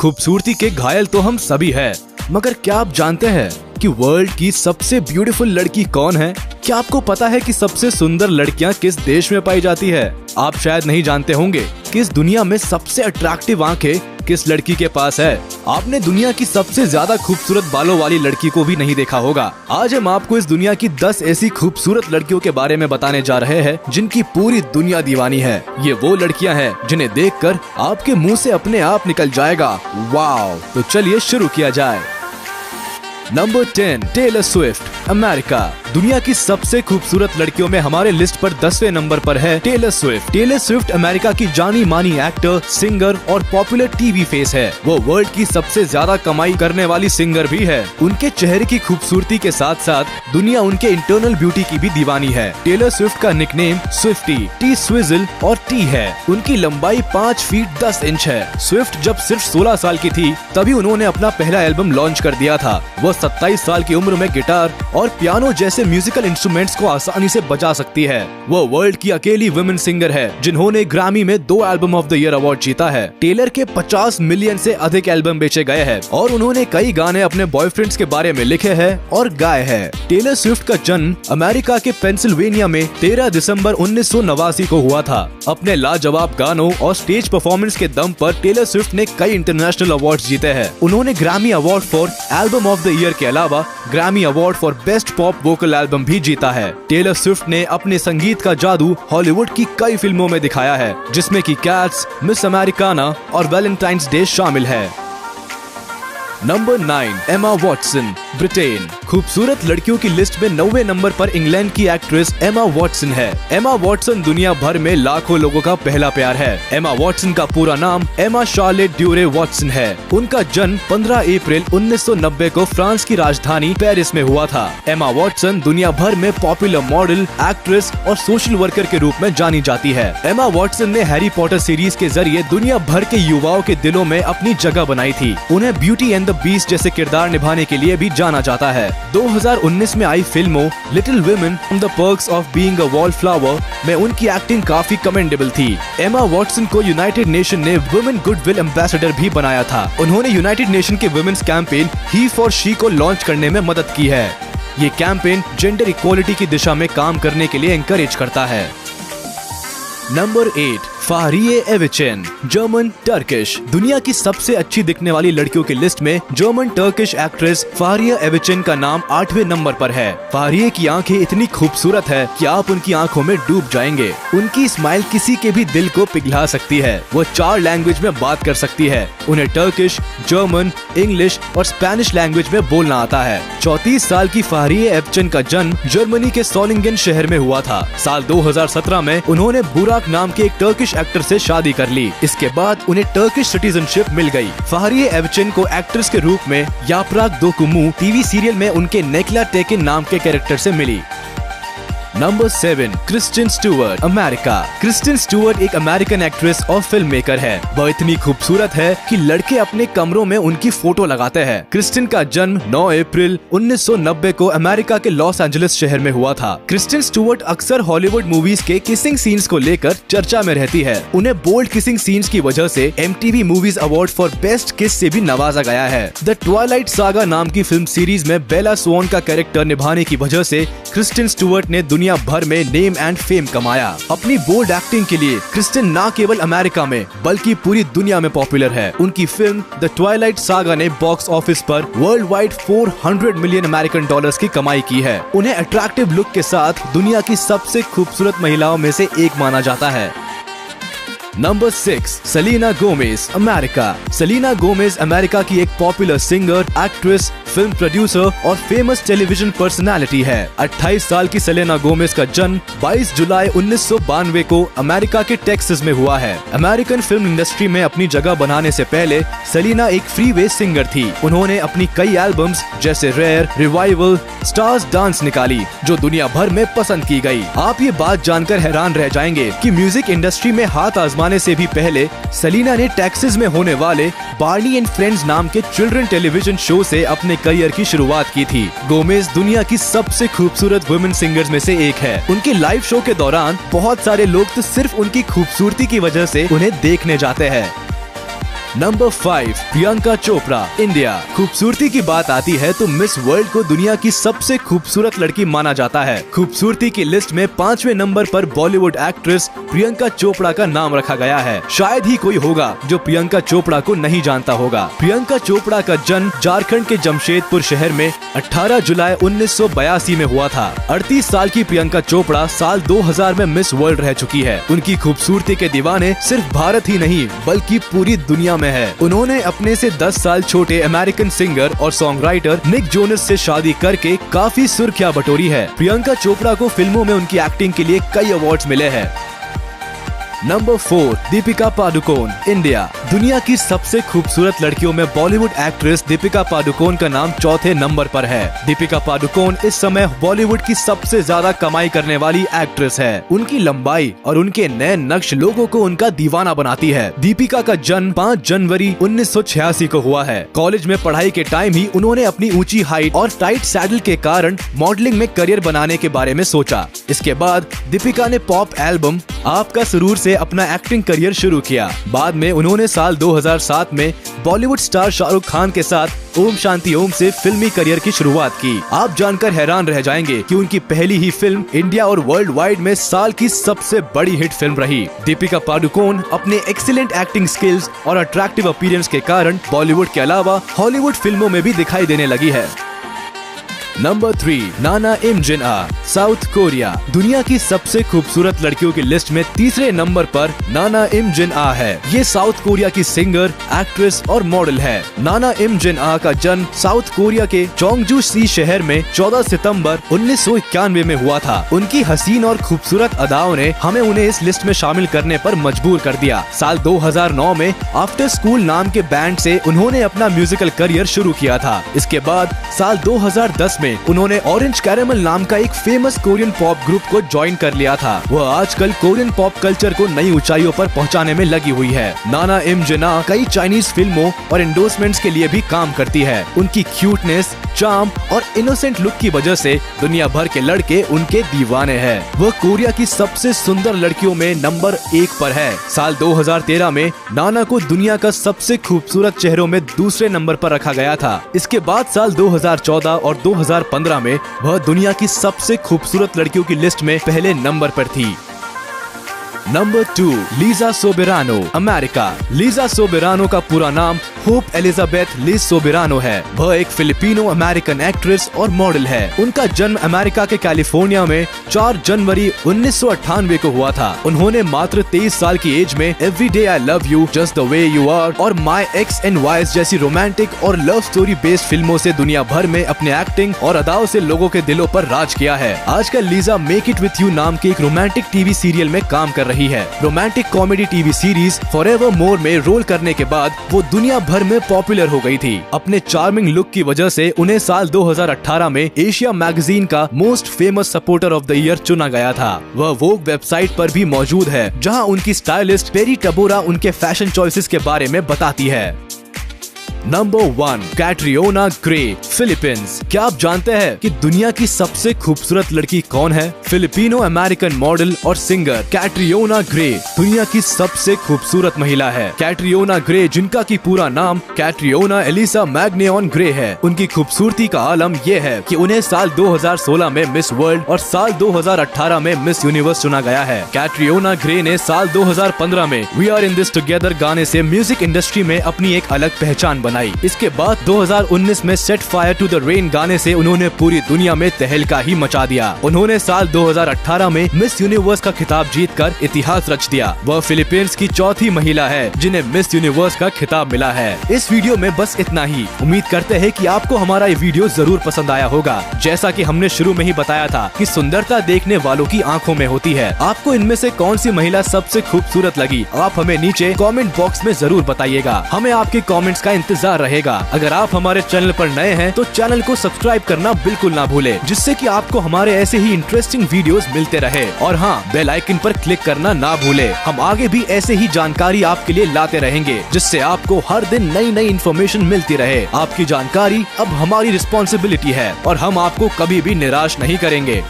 खूबसूरती के घायल तो हम सभी हैं, मगर क्या आप जानते हैं कि वर्ल्ड की सबसे ब्यूटीफुल लड़की कौन है? क्या आपको पता है कि सबसे सुंदर लड़कियां किस देश में पाई जाती है? आप शायद नहीं जानते होंगे कि इस दुनिया में सबसे अट्रैक्टिव आंखें किस लड़की के पास है। आपने दुनिया की सबसे ज्यादा खूबसूरत बालों वाली लड़की को भी नहीं देखा होगा। आज हम आपको इस दुनिया की 10 ऐसी खूबसूरत लड़कियों के बारे में बताने जा रहे हैं जिनकी पूरी दुनिया दीवानी है। ये वो लड़कियां हैं जिन्हें देखकर आपके मुंह से अपने आप निकल जाएगा वाव। तो चलिए शुरू किया जाए। Number 10, Taylor Swift, America. दुनिया की सबसे खूबसूरत लड़कियों में हमारे लिस्ट पर 10वें नंबर पर है Taylor Swift. Taylor Swift America की जानी मानी एक्टर, सिंगर और पॉपुलर टीवी फेस है। वो वर्ल्ड की सबसे ज्यादा कमाई करने वाली सिंगर भी है। उनके चेहरे की खूबसूरती के साथ साथ दुनिया उनके इंटरनल ब्यूटी की भी दीवानी है। टेलर स्विफ्ट का निकनेम स्विफ्टी, टी स्विज़ल और टी है। उनकी लंबाई 5 फीट 10 इंच है। स्विफ्ट जब सिर्फ 16 साल की थी तभी उन्होंने अपना पहला एल्बम लॉन्च कर दिया था। वो 27 साल की उम्र में गिटार और पियानो जैसे म्यूजिकल इंस्ट्रूमेंट्स को आसानी से बजा सकती है। वो वर्ल्ड की अकेली वुमेन सिंगर है जिन्होंने ग्रैमी में 2 album of the year award जीता है। टेलर के 50 मिलियन से अधिक एल्बम बेचे गए हैं और उन्होंने कई गाने अपने बॉयफ्रेंड्स के बारे में लिखे हैं और गाए हैं। टेलर स्विफ्ट का जन्म अमेरिका के पेंसिल्वेनिया में 13 दिसंबर 1989 को हुआ था। अपने लाजवाब गानों और स्टेज परफॉर्मेंस के दम पर टेलर स्विफ्ट ने कई इंटरनेशनल अवार्ड्स जीते हैं। उन्होंने Grammy award for album of the year के अलावा Grammy award for best pop vocal album भी जीता है। टेलर स्विफ्ट ने अपने संगीत का जादू हॉलीवुड की कई फिल्मों में दिखाया है, जिसमें कि कैट्स, मिस अमेरिकाना और वैलेंटाइंस डे शामिल है। Number 9, Emma Watson, Britain. खूबसूरत लड़कियों की लिस्ट में 9वें नंबर पर इंग्लैंड की एक्ट्रेस एमा वॉटसन है। एमा वॉटसन दुनिया भर में लाखों लोगों का पहला प्यार है। एमा वॉटसन का पूरा नाम एमा शार्लेट ड्यूरे वॉटसन है। उनका जन्म 15 अप्रैल 1990 को फ्रांस की राजधानी पेरिस में हुआ था। एमा वॉटसन दुनिया भर में पॉपुलर मॉडल, एक्ट्रेस और सोशल वर्कर के रूप में जानी जाती है। एमा वॉटसन ने हैरी पॉटर सीरीज के जरिए दुनिया भर के युवाओं के दिलों में अपनी जगह बनाई थी। उन्हें ब्यूटी एंड द बीस्ट जैसे किरदार निभाने के लिए भी जाना जाता है। 2019 में आई फिल्मों Little Women The Perks of Being a Wallflower में उनकी एक्टिंग काफी कमेंडेबल थी। एमा वॉटसन को यूनाइटेड नेशन ने वुमेन गुडविल एम्बेसडर भी बनाया था। उन्होंने यूनाइटेड नेशन के women's campaign He For She को लॉन्च करने में मदद की है। ये कैंपेन जेंडर इक्वालिटी की दिशा में काम करने के लिए एनकरेज करता है। Number 8, Fahriye Evcen, German Turkish. दुनिया की सबसे अच्छी दिखने वाली लड़कियों की लिस्ट में जर्मन टर्किश एक्ट्रेस फारिये एविचेन का नाम 8वें नंबर पर है। फारिये की आंखें इतनी खूबसूरत है कि आप उनकी आंखों में डूब जाएंगे। उनकी स्माइल किसी के भी दिल को पिघला सकती है। वो 4 लैंग्वेज में बात कर सकती है। उन्हें टर्किश, जर्मन, इंग्लिश और स्पेनिश लैंग्वेज में बोलना आता है। 34 साल की फारिये एविचेन का जन्म जर्मनी के सोलिंगन शहर में हुआ था। साल 2017 में उन्होंने बुराक नाम के एक टर्किश एक्टर से शादी कर ली। इसके बाद उन्हें टर्किश सिटीजनशिप मिल गई। फारिये एविचेन को एक्ट्रेस के रूप में यापराक दोकुमू टीवी सीरियल में उनके नेक्ला टेकिन नाम के कैरेक्टर से मिली। Number 7, Kristen Stewart, America. Kristen Stewart एक अमेरिकन एक्ट्रेस और फिल्म मेकर है। वह इतनी खूबसूरत है कि लड़के अपने कमरों में उनकी फोटो लगाते हैं। क्रिस्टिन का जन्म 9 अप्रैल 1990 को अमेरिका के लॉस एंजलिस शहर में हुआ था। क्रिस्टिन स्टुअर्ट अक्सर हॉलीवुड मूवीज के किसिंग सीन्स को लेकर चर्चा में रहती है। उन्हें बोल्ड किसिंग सीन्स की वजह से MTV movies award for best किस से भी नवाजा गया है। द ट्वाइलाइट सागा नाम की फिल्म सीरीज में बेला स्वॉन का कैरेक्टर निभाने की वजह से क्रिस्टिन स्टुअर्ट ने दुनिया भर में नेम एंड फेम कमाया। अपनी बोल्ड एक्टिंग के लिए क्रिस्टिन न केवल अमेरिका में बल्कि पूरी दुनिया में पॉपुलर है। उनकी फिल्म द ट्वाइलाइट सागा ने बॉक्स ऑफिस पर world wide 400 million American dollars की कमाई की है। उन्हें अट्रैक्टिव लुक के साथ दुनिया की सबसे खूबसूरत महिलाओं में से एक माना जाता है। Number 6, Selena Gomez, America. Selena Gomez America की एक popular singer, actress, film producer और फेमस टेलीविजन पर्सनालिटी है। 28 साल की सेलेना गोमेज का जन्म 22 जुलाई 1992 को अमेरिका के टेक्सास में हुआ है। अमेरिकन फिल्म इंडस्ट्री में अपनी जगह बनाने से पहले सेलेना एक फ्रीवे सिंगर थी। उन्होंने अपनी कई एल्बम्स जैसे रेयर, रिवाइवल, स्टार्स डांस निकाली जो दुनिया भर में पसंद की गई। आप ये बात जानकर हैरान रह जाएंगे कि म्यूजिक इंडस्ट्री में हाथ आजमाने से भी पहले सेलेना ने टेक्सास में होने वाले बार्नी एंड फ्रेंड्स नाम के चिल्ड्रन टेलीविजन शो से अपने करियर की शुरुआत की थी। गोमेज दुनिया की सबसे खूबसूरत वुमेन सिंगर्स में से एक है। उनके लाइव शो के दौरान बहुत सारे लोग तो सिर्फ उनकी खूबसूरती की वजह से उन्हें देखने जाते हैं। Number 5 Priyanka Chopra, India. खूबसूरती की बात आती है तो मिस वर्ल्ड को दुनिया की सबसे खूबसूरत लड़की माना जाता है। खूबसूरती की लिस्ट में 5वें नंबर पर बॉलीवुड एक्ट्रेस प्रियंका चोपड़ा का नाम रखा गया है। शायद ही कोई होगा जो प्रियंका चोपड़ा को नहीं जानता होगा। प्रियंका चोपड़ा का जन्म झारखंड के जमशेदपुर शहर में 18 जुलाई 1982 में हुआ था। 38 साल की प्रियंका चोपड़ा साल 2000 में मिस वर्ल्ड रह चुकी है। उनकी खूबसूरती के दीवाने सिर्फ भारत ही नहीं बल्कि पूरी दुनिया में है। उन्होंने अपने से 10 साल छोटे अमेरिकन सिंगर और सॉन्ग राइटर निक जोनस से शादी करके काफी सुर्खियां बटोरी है। प्रियंका चोपड़ा को फिल्मों में उनकी एक्टिंग के लिए कई अवार्ड्स मिले हैं। Number 4 Deepika Padukone, India. दुनिया की सबसे खूबसूरत लड़कियों में बॉलीवुड एक्ट्रेस दीपिका पादुकोण का नाम चौथे नंबर पर है। दीपिका पादुकोण इस समय बॉलीवुड की सबसे ज्यादा कमाई करने वाली एक्ट्रेस है। उनकी लंबाई और उनके नए नक्श लोगों को उनका दीवाना बनाती है। दीपिका का जन्म 5 जनवरी 1986 को हुआ है। कॉलेज में पढ़ाई के टाइम ही उन्होंने अपनी ऊंची हाइट और टाइट सैडल के कारण मॉडलिंग में करियर बनाने के बारे में सोचा। इसके बाद दीपिका ने पॉप एल्बम आपका सुरूर से अपना एक्टिंग करियर शुरू किया। बाद में उन्होंने साल 2007 में बॉलीवुड स्टार शाहरुख खान के साथ ओम शांति ओम से फिल्मी करियर की शुरुआत की। आप जानकर हैरान रह जाएंगे कि उनकी पहली ही फिल्म इंडिया और वर्ल्ड वाइड में साल की सबसे बड़ी हिट फिल्म रही। दीपिका पादुकोण अपने एक्सीलेंट एक्टिंग स्किल्स और अट्रैक्टिव अपीयरेंस के कारण बॉलीवुड के अलावा हॉलीवुड फिल्मों में भी दिखाई देने लगी है। नंबर 3 नाना इम जिन आ, साउथ कोरिया। दुनिया की सबसे खूबसूरत लड़कियों की लिस्ट में तीसरे नंबर पर नाना इम जिन आ है। ये साउथ कोरिया की सिंगर, एक्ट्रेस और मॉडल है। नाना इम जिन आ का जन्म साउथ कोरिया के चोंगजू सी शहर में 14 सितंबर 1991 में हुआ था। उनकी हसीन और खूबसूरत अदाओं ने हमें उन्हें इस लिस्ट में शामिल करने पर मजबूर कर दिया। साल 2009 में आफ्टर स्कूल नाम के बैंड से उन्होंने अपना म्यूजिकल करियर शुरू किया था। इसके बाद साल 2010 में उन्होंने ऑरेंज कैरेमल नाम का एक फेमस कोरियन पॉप ग्रुप को ज्वाइन कर लिया था। वह आजकल कोरियन पॉप कल्चर को नई ऊंचाइयों पर पहुंचाने में लगी हुई है। नाना इम जिन आ कई चाइनीज फिल्मों और एंडोर्समेंट्स के लिए भी काम करती है। उनकी क्यूटनेस, चार्म और इनोसेंट लुक की वजह से दुनिया भर के लड़के उनके दीवाने हैं। वह कोरिया की सबसे सुंदर लड़कियों में नंबर 1 पर है। साल 2013 में नाना को दुनिया का सबसे खूबसूरत चेहरों में दूसरे नंबर पर रखा गया था। इसके बाद साल 2014 और 2015 में वह दुनिया की सबसे खूबसूरत लड़कियों की लिस्ट में पहले नंबर पर थी। Number 2 Liza Soberano, America. Liza Soberano का पूरा नाम होप एलिजाबेथ लिज सोबेरानो है। वह एक फिलिपिनो अमेरिकन एक्ट्रेस और मॉडल है। उनका जन्म अमेरिका के कैलिफोर्निया में 4 जनवरी 1998 को हुआ था। उन्होंने मात्र 23 साल की एज में every day I love you, just the way you are और माई एक्स एंड वाइज जैसी रोमांटिक और लव स्टोरी बेस्ड फिल्मों से दुनिया भर में अपने एक्टिंग और अदाओं से लोगों के दिलों पर राज किया है। आजकल Lisa make it with you नाम के एक रोमांटिक टीवी सीरियल में काम कर रही है। Romantic comedy TV series Forever More में रोल करने के बाद वो दुनिया भर में पॉपुलर हो गई थी। अपने चार्मिंग लुक की वजह से उन्हें साल 2018 में एशिया मैगजीन का most famous supporter of the year चुना गया था। वह वोग वेबसाइट पर भी मौजूद है, जहां उनकी स्टाइलिस्ट पेरी टबोरा उनके फैशन चॉइसेस के बारे में बताती है। Number 1 Catriona Gray, Philippines. क्या आप जानते हैं कि दुनिया की सबसे खूबसूरत लड़की कौन है? फिलिपिनो अमेरिकन मॉडल और सिंगर कैटरियोना ग्रे दुनिया की सबसे खूबसूरत महिला है। कैटरियोना ग्रे, जिनका की पूरा नाम कैटरियोना एलिसा मैग्नेओन ग्रे है, उनकी खूबसूरती का आलम ये है कि उन्हें साल 2016 में मिस वर्ल्ड और साल 2018 में मिस यूनिवर्स चुना गया है। कैटरियोना ग्रे ने साल 2015 में we are in this together गाने से म्यूजिक इंडस्ट्री में अपनी एक अलग पहचान बनाई। इसके बाद 2019 में set fire to the rain गाने से उन्होंने पूरी दुनिया में तहलका ही मचा दिया। उन्होंने साल 2018 में मिस यूनिवर्स का खिताब जीतकर इतिहास रच दिया। वह फिलीपींस की चौथी महिला है जिन्हें मिस यूनिवर्स का खिताब मिला है। इस वीडियो में बस इतना ही। उम्मीद करते हैं कि आपको हमारा ये वीडियो जरूर पसंद आया होगा। जैसा कि हमने शुरू में ही बताया था कि सुंदरता देखने वालों की आंखों में होती है। आपको इनमें से कौन सी महिला सबसे खूबसूरत लगी, आप हमें नीचे कमेंट बॉक्स में जरूर बताइएगा। हमें आपके कमेंट्स का इंतजार रहेगा। अगर आप हमारे चैनल पर नए हैं तो चैनल को सब्सक्राइब करना बिल्कुल ना भूलें, जिससे कि आपको हमारे ऐसे ही इंटरेस्टिंग वीडियोस मिलते रहे। और हाँ, बेल आइकन पर क्लिक करना ना भूलें। हम आगे भी ऐसे ही जानकारी आपके लिए लाते रहेंगे, जिससे आपको हर दिन नई नई इन्फॉर्मेशन मिलती रहे। आपकी जानकारी अब हमारी रिस्पॉन्सिबिलिटी है और हम आपको कभी भी निराश नहीं करेंगे।